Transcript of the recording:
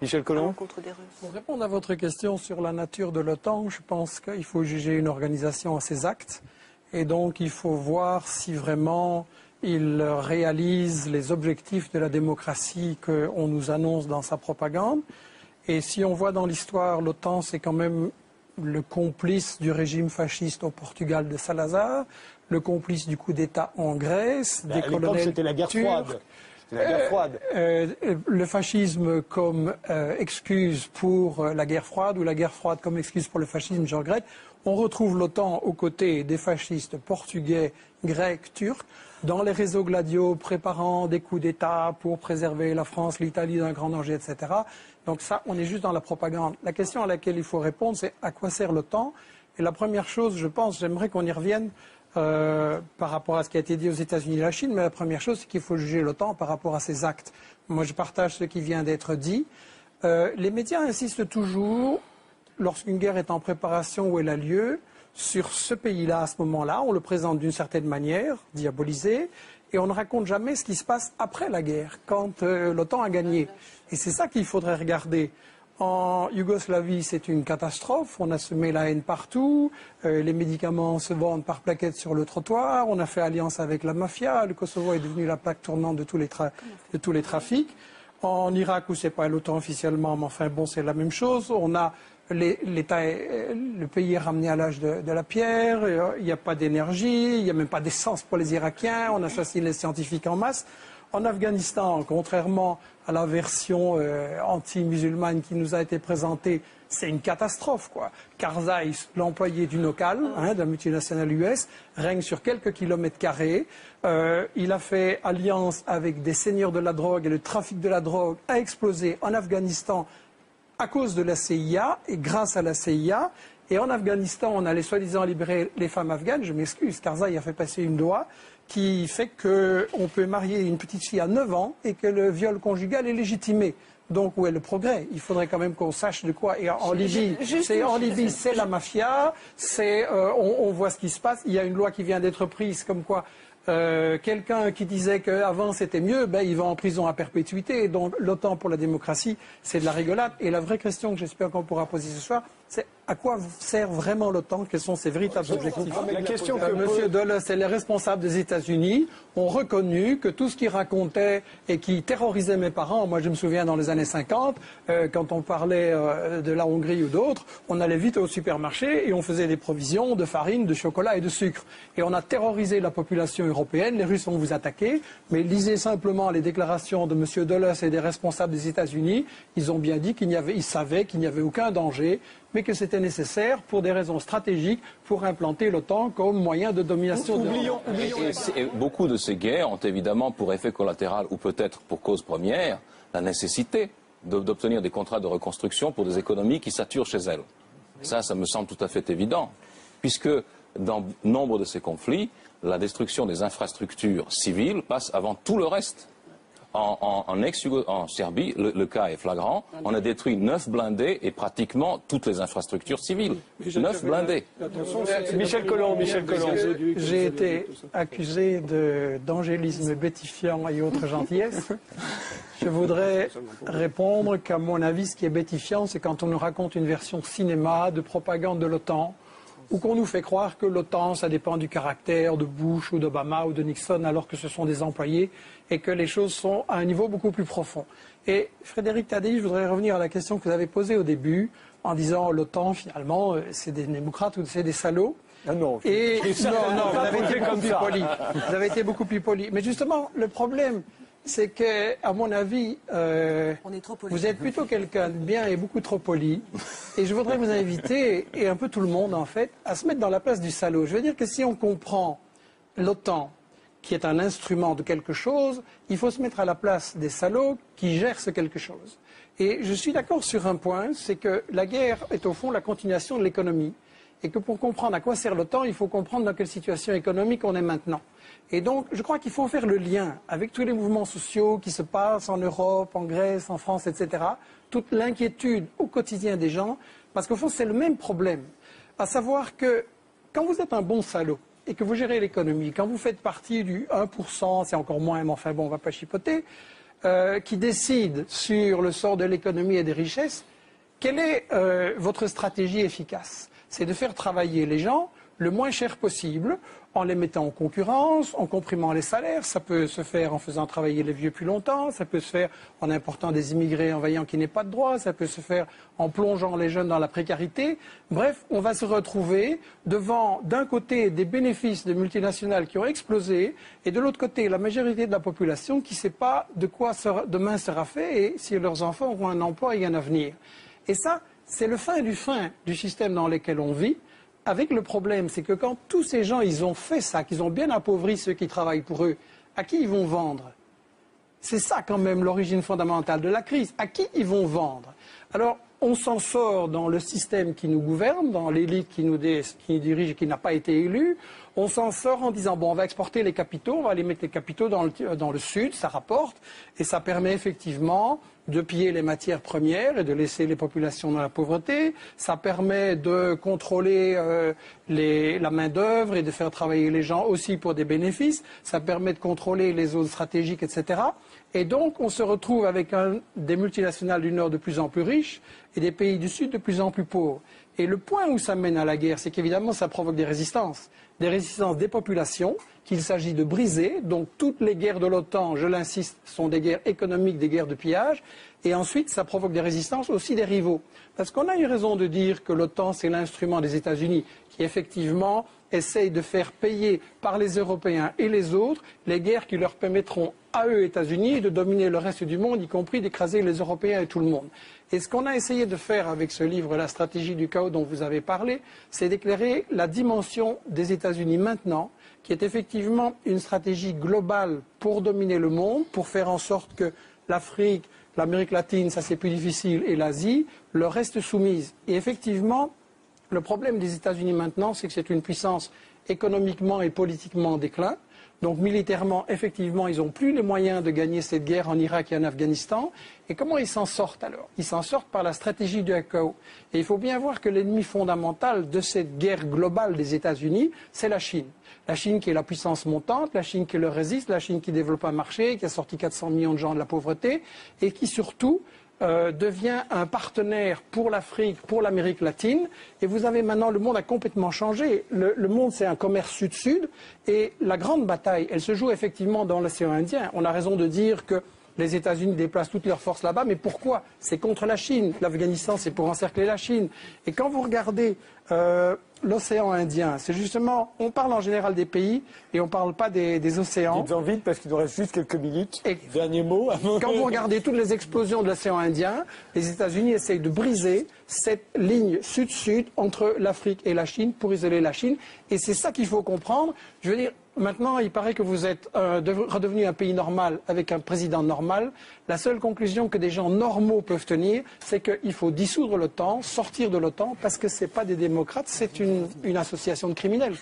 Michel Collomb. Pour répondre à votre question sur la nature de l'OTAN, je pense qu'il faut juger une organisation à ses actes. Et donc, il faut voir si vraiment il réalise les objectifs de la démocratie qu'on nous annonce dans sa propagande. Et si on voit dans l'histoire, l'OTAN, c'est quand même le complice du régime fasciste au Portugal de Salazar, le complice du coup d'État en Grèce, des colonels c'était la guerre froide. Le fascisme comme excuse pour la guerre froide ou la guerre froide comme excuse pour le fascisme, je regrette. On retrouve l'OTAN aux côtés des fascistes portugais, grecs, turcs, dans les réseaux gladiaux préparant des coups d'État pour préserver la France, l'Italie d'un grand danger, etc. Donc ça, on est juste dans la propagande. La question à laquelle il faut répondre, c'est à quoi sert l'OTAN? Et la première chose, je pense, j'aimerais qu'on y revienne par rapport à ce qui a été dit aux États-Unis et à la Chine, mais la première chose, c'est qu'il faut juger l'OTAN par rapport à ses actes. Moi, je partage ce qui vient d'être dit. Les médias insistent toujours, lorsqu'une guerre est en préparation ou elle a lieu, sur ce pays-là à ce moment-là. On le présente d'une certaine manière, diabolisé, et on ne raconte jamais ce qui se passe après la guerre, quand l'OTAN a gagné. Et c'est ça qu'il faudrait regarder. En Yougoslavie, c'est une catastrophe. On a semé la haine partout. Les médicaments se vendent par plaquettes sur le trottoir. On a fait alliance avec la mafia. Le Kosovo est devenu la plaque tournante de tous les trafics. En Irak, où c'est pas l'OTAN officiellement, mais enfin bon, c'est la même chose. On a le pays est ramené à l'âge de la pierre. Il n'y a pas d'énergie. Il n'y a même pas d'essence pour les Irakiens. On assassine les scientifiques en masse. En Afghanistan, contrairement à la version anti-musulmane qui nous a été présentée, c'est une catastrophe, quoi. Karzai, l'employé du Nocal, de la multinationale US, règne sur quelques kilomètres carrés. Il a fait alliance avec des seigneurs de la drogue et le trafic de la drogue a explosé en Afghanistan à cause de la CIA et grâce à la CIA. Et en Afghanistan, on allait soi-disant libérer les femmes afghanes. Je m'excuse, Karzai a fait passer une loi qui fait qu'on peut marier une petite fille à 9 ans et que le viol conjugal est légitimé. Donc, où est le progrès? Il faudrait quand même qu'on sache de quoi. Et en Libye, c'est la mafia, on voit ce qui se passe. Il y a une loi qui vient d'être prise comme quoi quelqu'un qui disait qu'avant c'était mieux, il va en prison à perpétuité. Donc, l'OTAN pour la démocratie, c'est de la rigolade. Et la vraie question que j'espère qu'on pourra poser ce soir, c'est à quoi sert vraiment l'OTAN? Quels sont ses véritables objectifs? La question que Monsieur Dulles et les responsables des États-Unis ont reconnu que tout ce qu'ils racontaient et qui terrorisait mes parents, moi je me souviens dans les années 50, quand on parlait de la Hongrie ou d'autres, on allait vite au supermarché et on faisait des provisions de farine, de chocolat et de sucre. Et on a terrorisé la population européenne, les Russes vont vous attaquer, mais lisez simplement les déclarations de monsieur Dulles et des responsables des États-Unis, ils ont bien dit ils savaient qu'il n'y avait aucun danger, mais que c'était nécessaire pour des raisons stratégiques pour implanter l'OTAN comme moyen de domination de l'Europe. Et beaucoup de ces guerres ont évidemment pour effet collatéral, ou peut-être pour cause première, la nécessité d'obtenir des contrats de reconstruction pour des économies qui saturent chez elles. Ça me semble tout à fait évident, puisque dans nombre de ces conflits, la destruction des infrastructures civiles passe avant tout le reste. En Serbie, le cas est flagrant. On a détruit 9 blindés et pratiquement toutes les infrastructures civiles. 9 blindés. Michel Collomb. J'ai été accusé d'angélisme bétifiant et autres gentillesses. Je voudrais répondre qu'à mon avis, ce qui est bétifiant, c'est quand on nous raconte une version cinéma de propagande de l'OTAN, ou qu'on nous fait croire que l'OTAN, ça dépend du caractère de Bush ou d'Obama ou de Nixon, alors que ce sont des employés, et que les choses sont à un niveau beaucoup plus profond. Et Frédéric Tadei, je voudrais revenir à la question que vous avez posée au début, en disant l'OTAN, finalement, c'est des démocrates ou c'est des salauds. Ah non, vous avez été beaucoup plus poli. Vous avez été beaucoup plus poli. Mais justement, le problème, c'est que, à mon avis, vous êtes plutôt quelqu'un de bien et beaucoup trop poli. Et je voudrais vous inviter, et un peu tout le monde en fait, à se mettre dans la place du salaud. Je veux dire que si on comprend l'OTAN, qui est un instrument de quelque chose, il faut se mettre à la place des salauds qui gèrent ce quelque chose. Et je suis d'accord sur un point, c'est que la guerre est au fond la continuation de l'économie. Et que pour comprendre à quoi sert l'OTAN, il faut comprendre dans quelle situation économique on est maintenant. Et donc, je crois qu'il faut faire le lien avec tous les mouvements sociaux qui se passent en Europe, en Grèce, en France, etc. Toute l'inquiétude au quotidien des gens, parce qu'au fond, c'est le même problème. À savoir que quand vous êtes un bon salaud et que vous gérez l'économie, quand vous faites partie du 1%, c'est encore moins, mais enfin bon, on ne va pas chipoter, qui décide sur le sort de l'économie et des richesses, quelle est votre stratégie efficace? C'est de faire travailler les gens le moins cher possible, en les mettant en concurrence, en comprimant les salaires. Ça peut se faire en faisant travailler les vieux plus longtemps, ça peut se faire en important des immigrés, en voyant qu'ils n'aient pas de droits, ça peut se faire en plongeant les jeunes dans la précarité. Bref, on va se retrouver devant, d'un côté, des bénéfices de multinationales qui ont explosé, et de l'autre côté, la majorité de la population qui ne sait pas de quoi demain sera fait et si leurs enfants auront un emploi et un avenir. Et ça, c'est le fin du système dans lequel on vit. Avec le problème, c'est que quand tous ces gens, ils ont fait ça, qu'ils ont bien appauvri ceux qui travaillent pour eux, à qui ils vont vendre? C'est ça quand même l'origine fondamentale de la crise. À qui ils vont vendre? Alors, on s'en sort dans le système qui nous gouverne, dans l'élite qui nous dirige et qui n'a pas été élue. On s'en sort en disant, bon, on va exporter les capitaux, on va aller mettre les capitaux dans le sud, ça rapporte, et ça permet effectivement de piller les matières premières et de laisser les populations dans la pauvreté. Ça permet de contrôler la main-d'œuvre et de faire travailler les gens aussi pour des bénéfices. Ça permet de contrôler les zones stratégiques, etc. Et donc, on se retrouve avec des multinationales du Nord de plus en plus riches et des pays du Sud de plus en plus pauvres. Et le point où ça mène à la guerre, c'est qu'évidemment, ça provoque des résistances des populations qu'il s'agit de briser. Donc, toutes les guerres de l'OTAN, je l'insiste, sont des guerres économiques, des guerres de pillage. Et ensuite, ça provoque des résistances aussi des rivaux. Parce qu'on a eu raison de dire que l'OTAN, c'est l'instrument des États-Unis qui, effectivement, essaye de faire payer par les Européens et les autres les guerres qui leur permettront à eux, États-Unis, de dominer le reste du monde, y compris d'écraser les Européens et tout le monde. Et ce qu'on a essayé de faire avec ce livre, La stratégie du chaos dont vous avez parlé, c'est d'éclairer la dimension des États-Unis maintenant, qui est effectivement une stratégie globale pour dominer le monde, pour faire en sorte que l'Afrique, l'Amérique latine, ça c'est plus difficile, et l'Asie, leur restent soumises. Et effectivement, le problème des États-Unis maintenant, c'est que c'est une puissance économiquement et politiquement en déclin. Donc militairement, effectivement, ils n'ont plus les moyens de gagner cette guerre en Irak et en Afghanistan. Et comment ils s'en sortent alors? Ils s'en sortent par la stratégie du chaos. Et il faut bien voir que l'ennemi fondamental de cette guerre globale des États-Unis, c'est la Chine. La Chine qui est la puissance montante, la Chine qui leur résiste, la Chine qui développe un marché, qui a sorti 400 millions de gens de la pauvreté et qui surtout devient un partenaire pour l'Afrique, pour l'Amérique latine. Et vous avez maintenant, le monde a complètement changé. Le monde, c'est un commerce sud-sud. Et la grande bataille, elle se joue effectivement dans l'océan Indien. On a raison de dire que les États-Unis déplacent toutes leurs forces là-bas. Mais pourquoi? C'est contre la Chine. L'Afghanistan, c'est pour encercler la Chine. Et quand vous regardez l'océan Indien, c'est justement, on parle en général des pays et on ne parle pas des océans. Dites-en vite parce qu'il nous reste juste quelques minutes. Et dernier mot. Quand vous regardez toutes les explosions de l'océan Indien, les États-Unis essayent de briser cette ligne sud-sud entre l'Afrique et la Chine pour isoler la Chine. Et c'est ça qu'il faut comprendre. Je veux dire, maintenant, il paraît que vous êtes redevenu un pays normal avec un président normal. La seule conclusion que des gens normaux peuvent tenir, c'est qu'il faut dissoudre l'OTAN, sortir de l'OTAN, parce que ce n'est pas des démocrates, c'est une association de criminels.